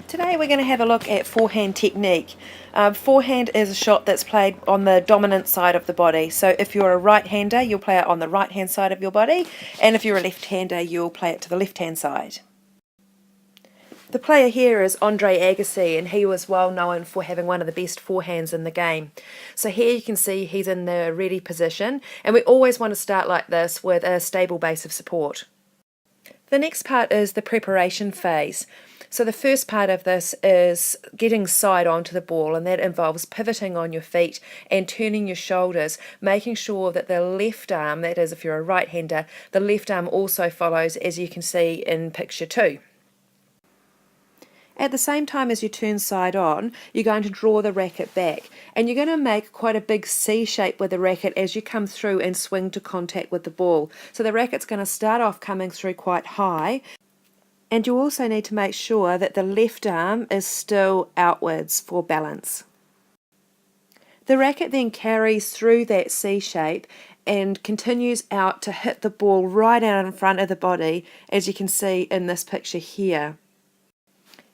Today we're going to have a look at forehand technique. Forehand is a shot that's played on the dominant side of the body. So if you're a right-hander, you'll play it on the right-hand side of your body, and if you're a left-hander, you'll play it to the left-hand side. The player here is Andre Agassi, and he was well known for having one of the best forehands in the game. So here you can see he's in the ready position, and we always want to start like this with a stable base of support. The next part is the preparation phase. So the first part of this is getting side onto the ball, and that involves pivoting on your feet and turning your shoulders, making sure that the left arm, that is if you're a right-hander, the left arm also follows, as you can see in picture 2. At the same time as you turn side on, you're going to draw the racket back, and you're going to make quite a big C shape with the racket as you come through and swing to contact with the ball. So the racket's going to start off coming through quite high, and you also need to make sure that the left arm is still outwards for balance. The racket then carries through that C shape and continues out to hit the ball right out in front of the body, as you can see in this picture here.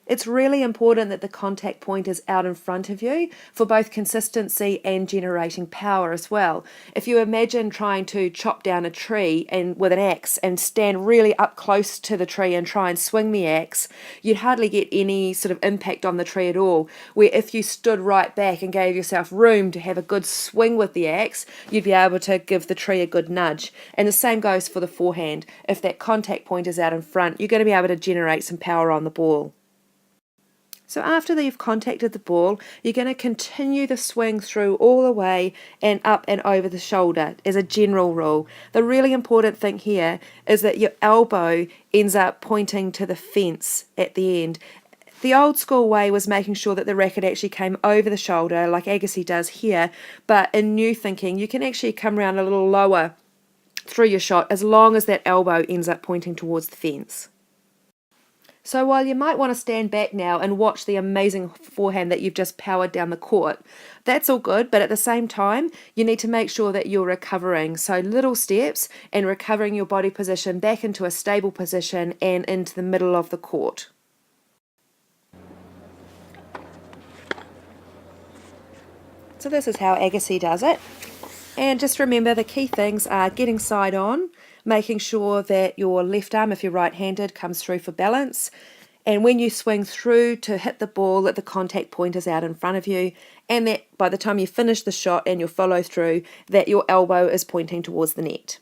It's really important that the contact point is out in front of you for both consistency and generating power as well. If you imagine trying to chop down a tree with an axe and stand really up close to the tree and try and swing the axe, you'd hardly get any sort of impact on the tree at all. Where if you stood right back and gave yourself room to have a good swing with the axe, you'd be able to give the tree a good nudge. And the same goes for the forehand. If that contact point is out in front, you're going to be able to generate some power on the ball. So after you've contacted the ball, you're going to continue the swing through all the way and up and over the shoulder as a general rule. The really important thing here is that your elbow ends up pointing to the fence at the end. The old school way was making sure that the racket actually came over the shoulder like Agassi does here, but in new thinking you can actually come around a little lower through your shot as long as that elbow ends up pointing towards the fence. So while you might want to stand back now and watch the amazing forehand that you've just powered down the court, that's all good, but at the same time, you need to make sure that you're recovering. So little steps and recovering your body position back into a stable position and into the middle of the court. So this is how Agassi does it. And just remember the key things are getting side on, making sure that your left arm, if you're right-handed, comes through for balance, and when you swing through to hit the ball that the contact point is out in front of you, and that by the time you finish the shot and your follow through, that your elbow is pointing towards the net.